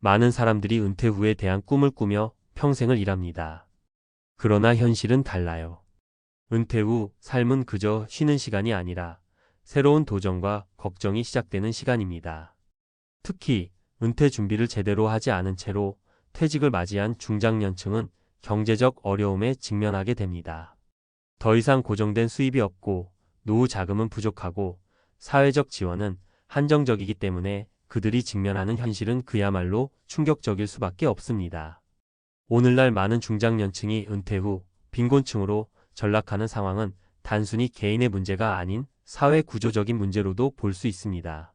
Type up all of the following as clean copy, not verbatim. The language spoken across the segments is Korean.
많은 사람들이 은퇴 후에 대한 꿈을 꾸며 평생을 일합니다. 그러나 현실은 달라요. 은퇴 후 삶은 그저 쉬는 시간이 아니라 새로운 도전과 걱정이 시작되는 시간입니다. 특히 은퇴 준비를 제대로 하지 않은 채로 퇴직을 맞이한 중장년층은 경제적 어려움에 직면하게 됩니다. 더 이상 고정된 수입이 없고 노후 자금은 부족하고 사회적 지원은 한정적이기 때문에 그들이 직면하는 현실은 그야말로 충격적일 수밖에 없습니다. 오늘날 많은 중장년층이 은퇴 후 빈곤층으로 전락하는 상황은 단순히 개인의 문제가 아닌 사회 구조적인 문제로도 볼 수 있습니다.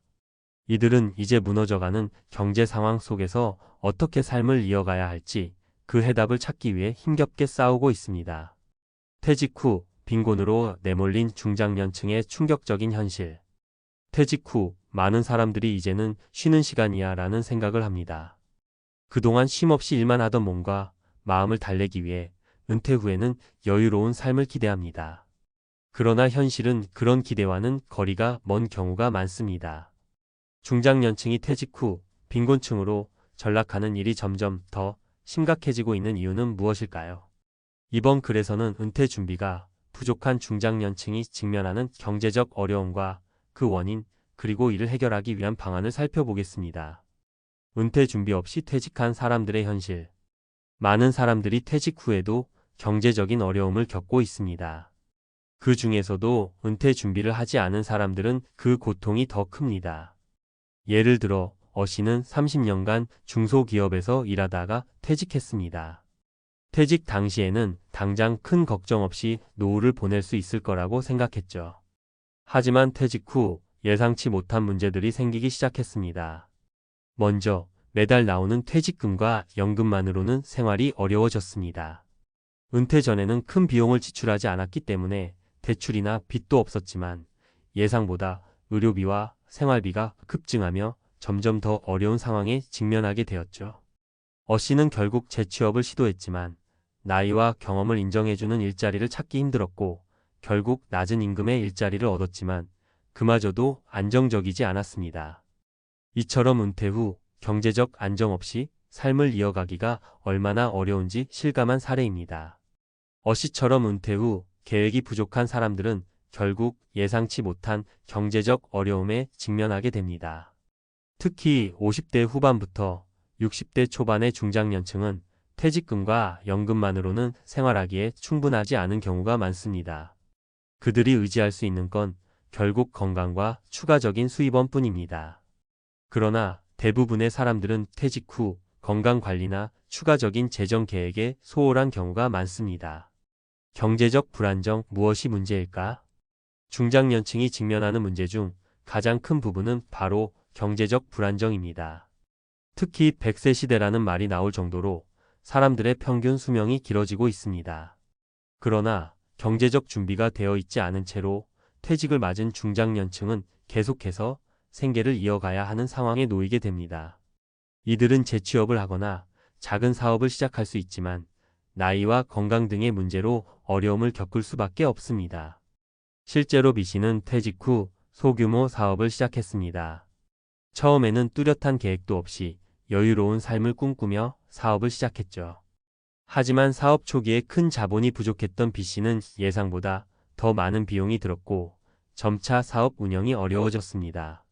이들은 이제 무너져가는 경제 상황 속에서 어떻게 삶을 이어가야 할지 그 해답을 찾기 위해 힘겹게 싸우고 있습니다. 퇴직 후 빈곤으로 내몰린 중장년층의 충격적인 현실. 퇴직 후 많은 사람들이 이제는 쉬는 시간이야 라는 생각을 합니다. 그동안 쉼없이 일만 하던 몸과 마음을 달래기 위해 은퇴 후에는 여유로운 삶을 기대합니다. 그러나 현실은 그런 기대와는 거리가 먼 경우가 많습니다. 중장년층이 퇴직 후 빈곤층으로 전락하는 일이 점점 더 심각해지고 있는 이유는 무엇일까요? 이번 글에서는 은퇴 준비가 부족한 중장년층이 직면하는 경제적 어려움과 그 원인, 그리고 이를 해결하기 위한 방안을 살펴보겠습니다. 은퇴 준비 없이 퇴직한 사람들의 현실. 많은 사람들이 퇴직 후에도 경제적인 어려움을 겪고 있습니다. 그 중에서도 은퇴 준비를 하지 않은 사람들은 그 고통이 더 큽니다. 예를 들어 어 씨는 30년간 중소기업에서 일하다가 퇴직했습니다. 퇴직 당시에는 당장 큰 걱정 없이 노후를 보낼 수 있을 거라고 생각했죠. 하지만 퇴직 후 예상치 못한 문제들이 생기기 시작했습니다. 먼저 매달 나오는 퇴직금과 연금만으로는 생활이 어려워졌습니다. 은퇴 전에는 큰 비용을 지출하지 않았기 때문에 대출이나 빚도 없었지만 예상보다 의료비와 생활비가 급증하며 점점 더 어려운 상황에 직면하게 되었죠. 어 씨는 결국 재취업을 시도했지만 나이와 경험을 인정해주는 일자리를 찾기 힘들었고 결국 낮은 임금의 일자리를 얻었지만 그마저도 안정적이지 않았습니다. 이처럼 은퇴 후 경제적 안정 없이 삶을 이어가기가 얼마나 어려운지 실감한 사례입니다. 어 씨처럼 은퇴 후 계획이 부족한 사람들은 결국 예상치 못한 경제적 어려움에 직면하게 됩니다. 특히 50대 후반부터 60대 초반의 중장년층은 퇴직금과 연금만으로는 생활하기에 충분하지 않은 경우가 많습니다. 그들이 의지할 수 있는 건 결국 건강과 추가적인 수입원뿐입니다. 그러나 대부분의 사람들은 퇴직 후 건강관리나 추가적인 재정 계획에 소홀한 경우가 많습니다. 경제적 불안정 무엇이 문제일까? 중장년층이 직면하는 문제 중 가장 큰 부분은 바로 경제적 불안정입니다. 특히 100세 시대라는 말이 나올 정도로 사람들의 평균 수명이 길어지고 있습니다. 그러나 경제적 준비가 되어 있지 않은 채로 퇴직을 맞은 중장년층은 계속해서 생계를 이어가야 하는 상황에 놓이게 됩니다. 이들은 재취업을 하거나 작은 사업을 시작할 수 있지만 나이와 건강 등의 문제로 어려움을 겪을 수밖에 없습니다. 실제로 B 씨는 퇴직 후 소규모 사업을 시작했습니다. 처음에는 뚜렷한 계획도 없이 여유로운 삶을 꿈꾸며 사업을 시작했죠. 하지만 사업 초기에 큰 자본이 부족했던 B 씨는 예상보다 더 많은 비용이 들었고 점차 사업 운영이 어려워졌습니다.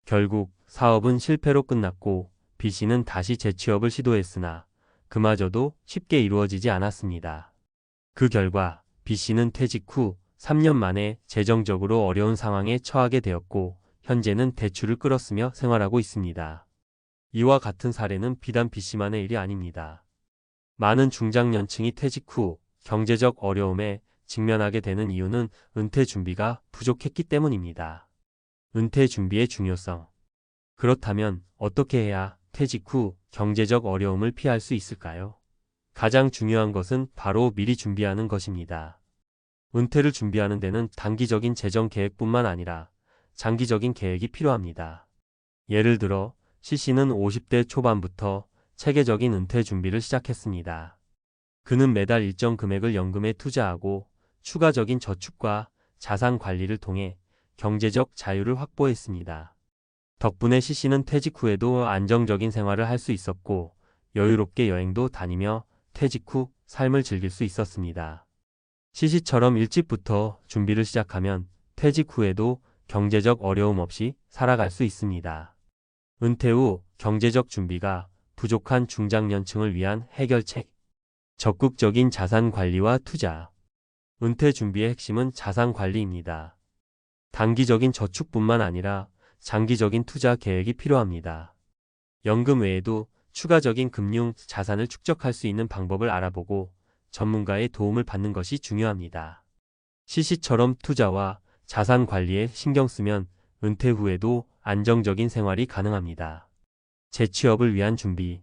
결국 사업은 실패로 끝났고 B 씨는 다시 재취업을 시도했으나 그마저도 쉽게 이루어지지 않았습니다. 그 결과 B 씨는 퇴직 후 3년 만에 재정적으로 어려운 상황에 처하게 되었고 현재는 대출을 끌었으며 생활하고 있습니다. 이와 같은 사례는 비단 B 씨만의 일이 아닙니다. 많은 중장년층이 퇴직 후 경제적 어려움에 직면하게 되는 이유는 은퇴 준비가 부족했기 때문입니다. 은퇴 준비의 중요성. 그렇다면 어떻게 해야 퇴직 후 경제적 어려움을 피할 수 있을까요? 가장 중요한 것은 바로 미리 준비하는 것입니다. 은퇴를 준비하는 데는 단기적인 재정 계획뿐만 아니라 장기적인 계획이 필요합니다. 예를 들어 C씨는 50대 초반부터 체계적인 은퇴 준비를 시작했습니다. 그는 매달 일정 금액을 연금에 투자하고 추가적인 저축과 자산 관리를 통해 경제적 자유를 확보했습니다. 덕분에 C씨는 퇴직 후에도 안정적인 생활을 할 수 있었고 여유롭게 여행도 다니며 퇴직 후 삶을 즐길 수 있었습니다. C씨처럼 일찍부터 준비를 시작하면 퇴직 후에도 경제적 어려움 없이 살아갈 수 있습니다. 은퇴 후 경제적 준비가 부족한 중장년층을 위한 해결책. 적극적인 자산 관리와 투자. 은퇴 준비의 핵심은 자산 관리입니다. 단기적인 저축뿐만 아니라 장기적인 투자 계획이 필요합니다. 연금 외에도 추가적인 금융 자산을 축적할 수 있는 방법을 알아보고 전문가의 도움을 받는 것이 중요합니다. C씨처럼 투자와 자산 관리에 신경 쓰면 은퇴 후에도 안정적인 생활이 가능합니다. 재취업을 위한 준비.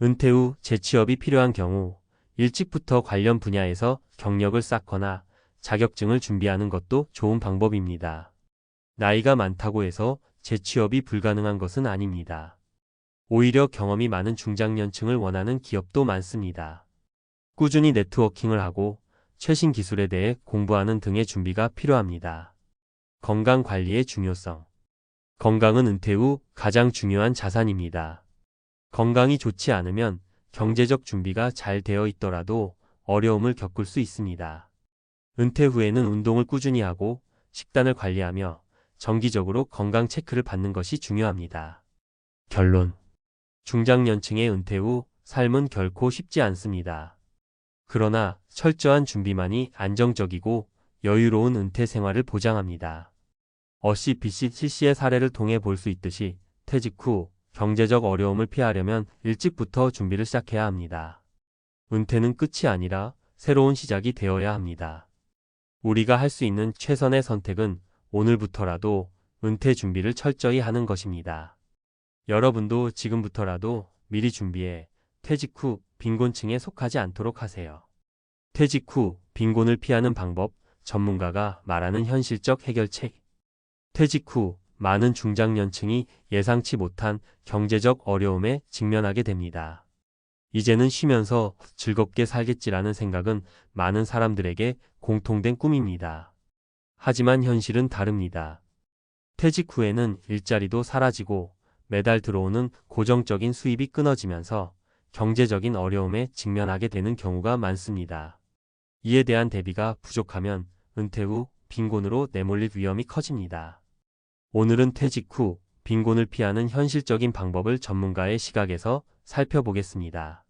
은퇴 후 재취업이 필요한 경우 일찍부터 관련 분야에서 경력을 쌓거나 자격증을 준비하는 것도 좋은 방법입니다. 나이가 많다고 해서 재취업이 불가능한 것은 아닙니다. 오히려 경험이 많은 중장년층을 원하는 기업도 많습니다. 꾸준히 네트워킹을 하고 최신 기술에 대해 공부하는 등의 준비가 필요합니다. 건강 관리의 중요성. 건강은 은퇴 후 가장 중요한 자산입니다. 건강이 좋지 않으면 경제적 준비가 잘 되어 있더라도 어려움을 겪을 수 있습니다. 은퇴 후에는 운동을 꾸준히 하고 식단을 관리하며 정기적으로 건강 체크를 받는 것이 중요합니다. 결론. 중장년층의 은퇴 후 삶은 결코 쉽지 않습니다. 그러나 철저한 준비만이 안정적이고 여유로운 은퇴 생활을 보장합니다. C씨의 사례를 통해 볼 수 있듯이 퇴직 후 경제적 어려움을 피하려면 일찍부터 준비를 시작해야 합니다. 은퇴는 끝이 아니라 새로운 시작이 되어야 합니다. 우리가 할 수 있는 최선의 선택은 오늘부터라도 은퇴 준비를 철저히 하는 것입니다. 여러분도 지금부터라도 미리 준비해 퇴직 후 빈곤층에 속하지 않도록 하세요. 퇴직 후 빈곤을 피하는 방법, 전문가가 말하는 현실적 해결책. 퇴직 후 많은 중장년층이 예상치 못한 경제적 어려움에 직면하게 됩니다. 이제는 쉬면서 즐겁게 살겠지라는 생각은 많은 사람들에게 공통된 꿈입니다. 하지만 현실은 다릅니다. 퇴직 후에는 일자리도 사라지고 매달 들어오는 고정적인 수입이 끊어지면서 경제적인 어려움에 직면하게 되는 경우가 많습니다. 이에 대한 대비가 부족하면 은퇴 후 빈곤으로 내몰릴 위험이 커집니다. 오늘은 퇴직 후 빈곤을 피하는 현실적인 방법을 전문가의 시각에서 살펴보겠습니다.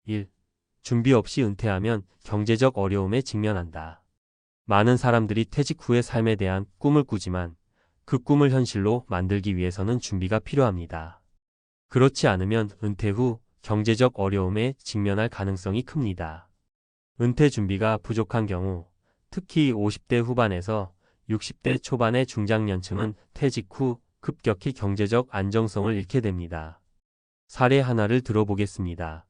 1. 준비 없이 은퇴하면 경제적 어려움에 직면한다. 많은 사람들이 퇴직 후의 삶에 대한 꿈을 꾸지만 그 꿈을 현실로 만들기 위해서는 준비가 필요합니다. 그렇지 않으면 은퇴 후 경제적 어려움에 직면할 가능성이 큽니다. 은퇴 준비가 부족한 경우, 특히 50대 후반에서 60대 초반의 중장년층은 퇴직 후 급격히 경제적 안정성을 잃게 됩니다. 사례 하나를 들어보겠습니다.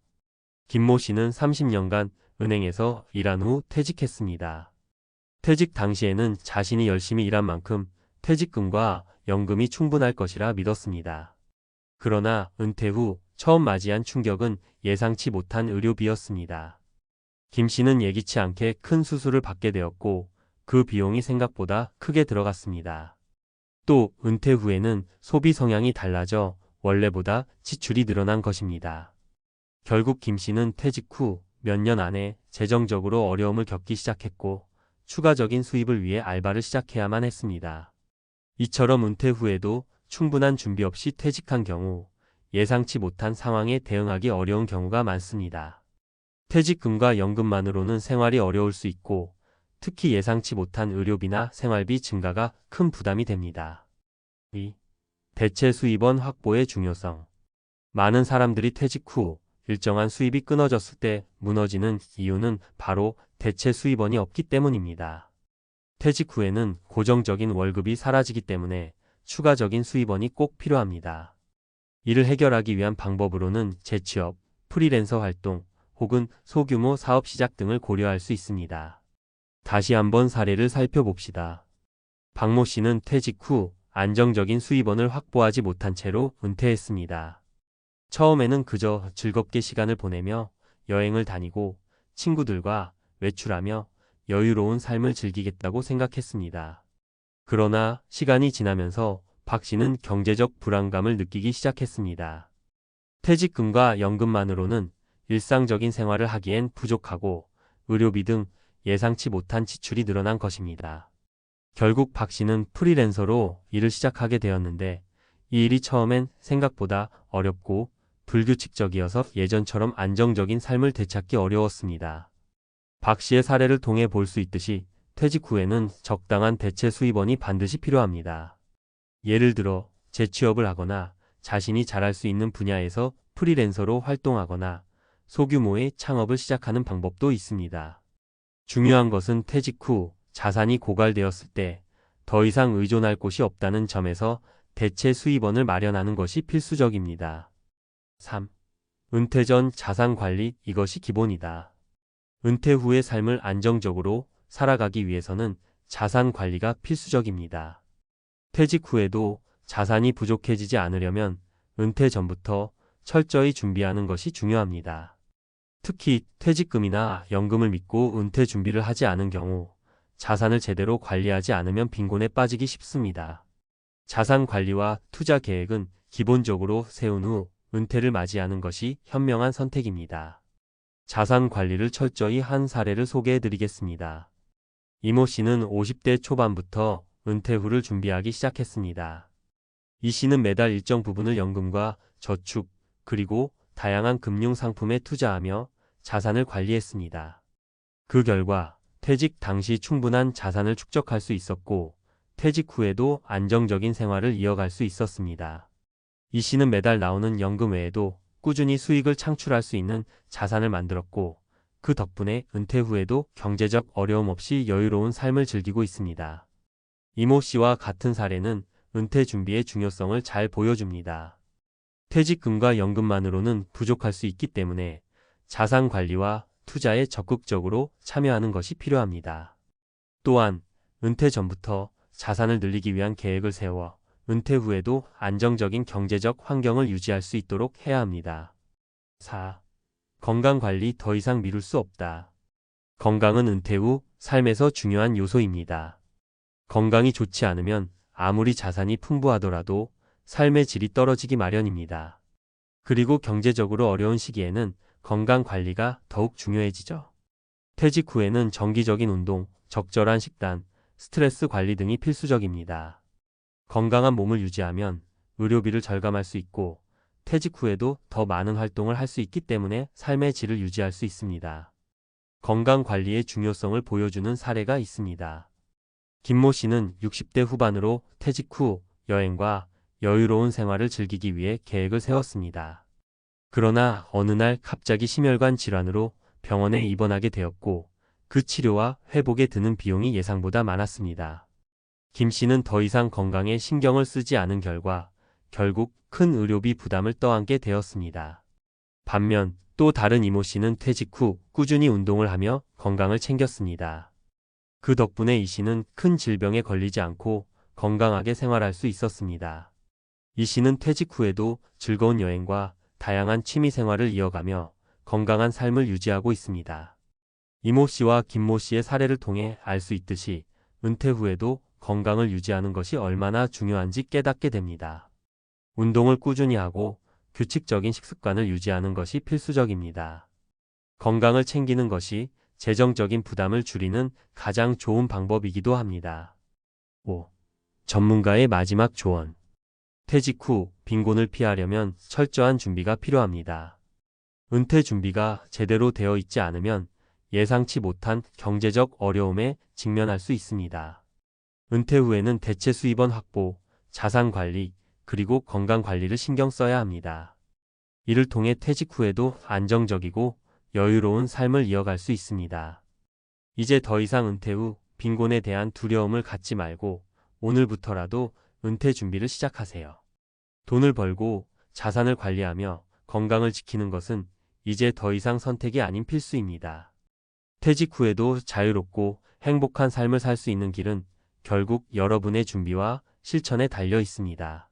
김모 씨는 30년간 은행에서 일한 후 퇴직했습니다. 퇴직 당시에는 자신이 열심히 일한 만큼 퇴직금과 연금이 충분할 것이라 믿었습니다. 그러나 은퇴 후 처음 맞이한 충격은 예상치 못한 의료비였습니다. 김 씨는 예기치 않게 큰 수술을 받게 되었고 그 비용이 생각보다 크게 들어갔습니다. 또 은퇴 후에는 소비 성향이 달라져 원래보다 지출이 늘어난 것입니다. 결국 김 씨는 퇴직 후 몇 년 안에 재정적으로 어려움을 겪기 시작했고 추가적인 수입을 위해 알바를 시작해야만 했습니다. 이처럼 은퇴 후에도 충분한 준비 없이 퇴직한 경우 예상치 못한 상황에 대응하기 어려운 경우가 많습니다. 퇴직금과 연금만으로는 생활이 어려울 수 있고 특히 예상치 못한 의료비나 생활비 증가가 큰 부담이 됩니다. 2. 대체 수입원 확보의 중요성. 많은 사람들이 퇴직 후 일정한 수입이 끊어졌을 때 무너지는 이유는 바로 대체 수입원이 없기 때문입니다. 퇴직 후에는 고정적인 월급이 사라지기 때문에 추가적인 수입원이 꼭 필요합니다. 이를 해결하기 위한 방법으로는 재취업, 프리랜서 활동, 혹은 소규모 사업 시작 등을 고려할 수 있습니다. 다시 한번 사례를 살펴봅시다. 박모 씨는 퇴직 후 안정적인 수입원을 확보하지 못한 채로 은퇴했습니다. 처음에는 그저 즐겁게 시간을 보내며 여행을 다니고 친구들과 외출하며 여유로운 삶을 즐기겠다고 생각했습니다. 그러나 시간이 지나면서 박 씨는 경제적 불안감을 느끼기 시작했습니다. 퇴직금과 연금만으로는 일상적인 생활을 하기엔 부족하고 의료비 등 예상치 못한 지출이 늘어난 것입니다. 결국 박 씨는 프리랜서로 일을 시작하게 되었는데 이 일이 처음엔 생각보다 어렵고 불규칙적이어서 예전처럼 안정적인 삶을 되찾기 어려웠습니다. 박 씨의 사례를 통해 볼 수 있듯이 퇴직 후에는 적당한 대체 수입원이 반드시 필요합니다. 예를 들어 재취업을 하거나 자신이 잘할 수 있는 분야에서 프리랜서로 활동하거나 소규모의 창업을 시작하는 방법도 있습니다. 중요한 것은 퇴직 후 자산이 고갈되었을 때 더 이상 의존할 곳이 없다는 점에서 대체 수입원을 마련하는 것이 필수적입니다. 3. 은퇴 전 자산 관리, 이것이 기본이다. 은퇴 후의 삶을 안정적으로 살아가기 위해서는 자산 관리가 필수적입니다. 퇴직 후에도 자산이 부족해지지 않으려면 은퇴 전부터 철저히 준비하는 것이 중요합니다. 특히 퇴직금이나 연금을 믿고 은퇴 준비를 하지 않은 경우 자산을 제대로 관리하지 않으면 빈곤에 빠지기 쉽습니다. 자산 관리와 투자 계획은 기본적으로 세운 후 은퇴를 맞이하는 것이 현명한 선택입니다. 자산 관리를 철저히 한 사례를 소개해 드리겠습니다. 이모 씨는 50대 초반부터 은퇴 후를 준비하기 시작했습니다. 이 씨는 매달 일정 부분을 연금과 저축, 그리고 다양한 금융 상품에 투자하며 자산을 관리했습니다. 그 결과 퇴직 당시 충분한 자산을 축적할 수 있었고 퇴직 후에도 안정적인 생활을 이어갈 수 있었습니다. 이 씨는 매달 나오는 연금 외에도 꾸준히 수익을 창출할 수 있는 자산을 만들었고 그 덕분에 은퇴 후에도 경제적 어려움 없이 여유로운 삶을 즐기고 있습니다. 이모 씨와 같은 사례는 은퇴 준비의 중요성을 잘 보여줍니다. 퇴직금과 연금만으로는 부족할 수 있기 때문에 자산 관리와 투자에 적극적으로 참여하는 것이 필요합니다. 또한 은퇴 전부터 자산을 늘리기 위한 계획을 세워 은퇴 후에도 안정적인 경제적 환경을 유지할 수 있도록 해야 합니다. 4. 건강관리, 더 이상 미룰 수 없다. 건강은 은퇴 후 삶에서 중요한 요소입니다. 건강이 좋지 않으면 아무리 자산이 풍부하더라도 삶의 질이 떨어지기 마련입니다. 그리고 경제적으로 어려운 시기에는 건강 관리가 더욱 중요해지죠. 퇴직 후에는 정기적인 운동, 적절한 식단, 스트레스 관리 등이 필수적입니다. 건강한 몸을 유지하면 의료비를 절감할 수 있고 퇴직 후에도 더 많은 활동을 할 수 있기 때문에 삶의 질을 유지할 수 있습니다. 건강 관리의 중요성을 보여주는 사례가 있습니다. 김모 씨는 60대 후반으로 퇴직 후 여행과 여유로운 생활을 즐기기 위해 계획을 세웠습니다. 그러나 어느 날 갑자기 심혈관 질환으로 병원에 입원하게 되었고 그 치료와 회복에 드는 비용이 예상보다 많았습니다. 김 씨는 더 이상 건강에 신경을 쓰지 않은 결과 결국 큰 의료비 부담을 떠안게 되었습니다. 반면 또 다른 이모 씨는 퇴직 후 꾸준히 운동을 하며 건강을 챙겼습니다. 그 덕분에 이 씨는 큰 질병에 걸리지 않고 건강하게 생활할 수 있었습니다. 이 씨는 퇴직 후에도 즐거운 여행과 다양한 취미 생활을 이어가며 건강한 삶을 유지하고 있습니다. 이모 씨와 김모 씨의 사례를 통해 알 수 있듯이 은퇴 후에도 건강을 유지하는 것이 얼마나 중요한지 깨닫게 됩니다. 운동을 꾸준히 하고 규칙적인 식습관을 유지하는 것이 필수적입니다. 건강을 챙기는 것이 재정적인 부담을 줄이는 가장 좋은 방법이기도 합니다. 5. 전문가의 마지막 조언. 퇴직 후 빈곤을 피하려면 철저한 준비가 필요합니다. 은퇴 준비가 제대로 되어 있지 않으면 예상치 못한 경제적 어려움에 직면할 수 있습니다. 은퇴 후에는 대체 수입원 확보, 자산 관리, 그리고 건강 관리를 신경 써야 합니다. 이를 통해 퇴직 후에도 안정적이고 여유로운 삶을 이어갈 수 있습니다. 이제 더 이상 은퇴 후 빈곤에 대한 두려움을 갖지 말고 오늘부터라도 은퇴 준비를 시작하세요. 돈을 벌고 자산을 관리하며 건강을 지키는 것은 이제 더 이상 선택이 아닌 필수입니다. 퇴직 후에도 자유롭고 행복한 삶을 살 수 있는 길은 결국 여러분의 준비와 실천에 달려 있습니다.